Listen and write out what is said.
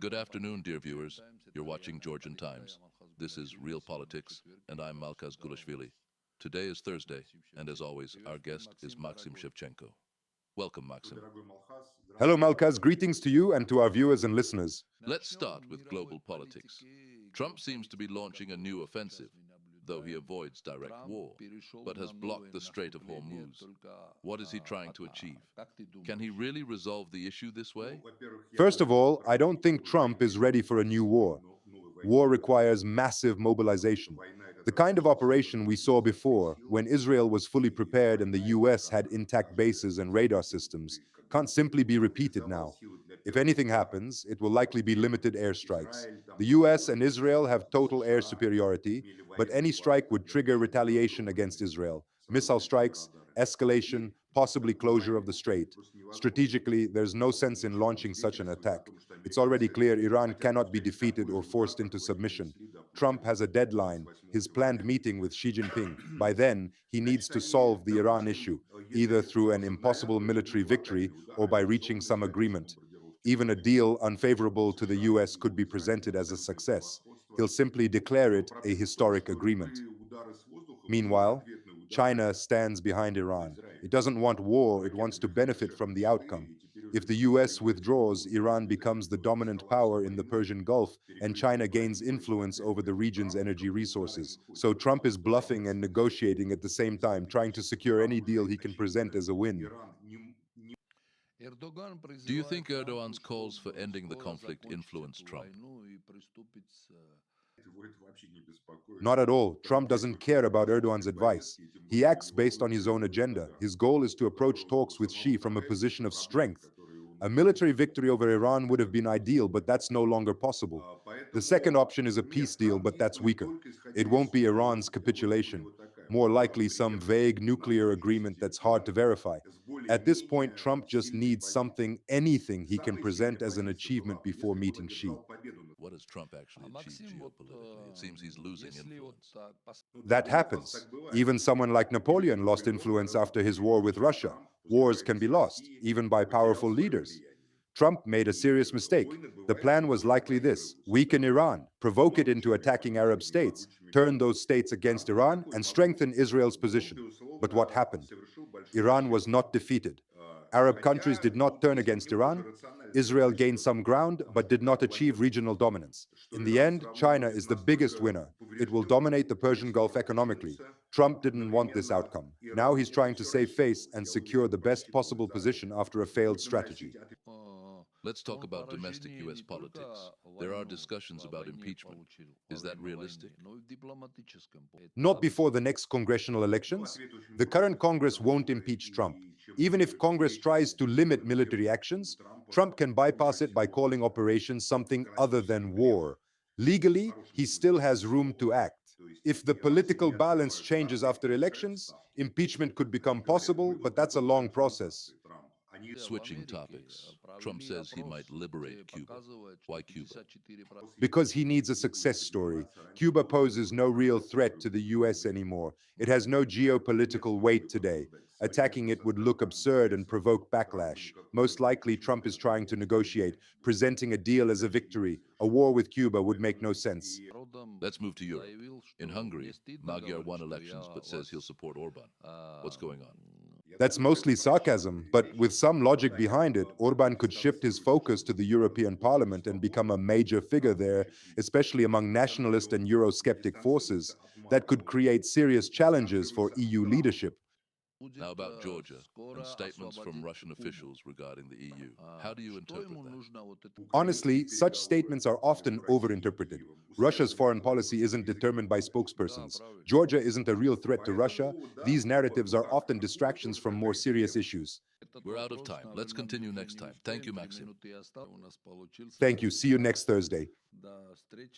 Good afternoon, dear viewers. You're watching Georgian Times. This is Real Politics, and I'm Malkaz Gulashvili. Today is Thursday, and as always, our guest is Maksim Shevchenko. Welcome, Maksim. Hello, Malkaz. Greetings to you and to our viewers and listeners. Let's start with global politics. Trump seems to be launching a new offensive, though he avoids direct war, but has blocked the Strait of Hormuz. What is he trying to achieve? Can he really resolve the issue this way? First of all, I don't think Trump is ready for a new war. War requires massive mobilization. The kind of operation we saw before, when Israel was fully prepared and the US had intact bases and radar systems, can't simply be repeated now. If anything happens, it will likely be limited airstrikes. The US and Israel have total air superiority, but any strike would trigger retaliation against Israel. Missile strikes, escalation, possibly closure of the strait. Strategically, there's no sense in launching such an attack. It's already clear Iran cannot be defeated or forced into submission. Trump has a deadline, his planned meeting with Xi Jinping. By then, he needs to solve the Iran issue, either through an impossible military victory or by reaching some agreement. Even a deal unfavorable to the US could be presented as a success. He'll simply declare it a historic agreement. Meanwhile, China stands behind Iran. It doesn't want war, it wants to benefit from the outcome. If the US withdraws, Iran becomes the dominant power in the Persian Gulf, and China gains influence over the region's energy resources. So Trump is bluffing and negotiating at the same time, trying to secure any deal he can present as a win. Do you think Erdogan's calls for ending the conflict influenced Trump? Not at all. Trump doesn't care about Erdogan's advice. He acts based on his own agenda. His goal is to approach talks with Xi from a position of strength. A military victory over Iran would have been ideal, but that's no longer possible. The second option is a peace deal, but that's weaker. It won't be Iran's capitulation. More likely some vague nuclear agreement that's hard to verify. At this point, Trump just needs something, anything he can present as an achievement before meeting Xi. What has Trump actually achieved geopolitically? It seems he's losing influence. That happens. Even someone like Napoleon lost influence after his war with Russia. Wars can be lost, even by powerful leaders. Trump made a serious mistake. The plan was likely this: weaken Iran, provoke it into attacking Arab states, turn those states against Iran, and strengthen Israel's position. But what happened? Iran was not defeated. Arab countries did not turn against Iran. Israel gained some ground, but did not achieve regional dominance. In the end, China is the biggest winner. It will dominate the Persian Gulf economically. Trump didn't want this outcome. Now he's trying to save face and secure the best possible position after a failed strategy. Let's talk about domestic US politics. There are discussions about impeachment. Is that realistic? Not before the next congressional elections. The current Congress won't impeach Trump. Even if Congress tries to limit military actions, Trump can bypass it by calling operations something other than war. Legally, he still has room to act. If the political balance changes after elections, impeachment could become possible, but that's a long process. Switching topics. Trump says he might liberate Cuba. Why Cuba? Because he needs a success story. Cuba poses no real threat to the US anymore. It has no geopolitical weight today. Attacking it would look absurd and provoke backlash. Most likely, Trump is trying to negotiate, presenting a deal as a victory. A war with Cuba would make no sense. Let's move to Europe. In Hungary, Magyar won elections but says he'll support Orban. What's going on? That's mostly sarcasm, but with some logic behind it, Orban could shift his focus to the European Parliament and become a major figure there, especially among nationalist and Eurosceptic forces. That could create serious challenges for EU leadership. Now about Georgia and statements from Russian officials regarding the EU. How do you interpret that? Honestly, such statements are often overinterpreted. Russia's foreign policy isn't determined by spokespersons. Georgia isn't a real threat to Russia. These narratives are often distractions from more serious issues. We're out of time. Let's continue next time. Thank you, Maksim. Thank you. See you next Thursday.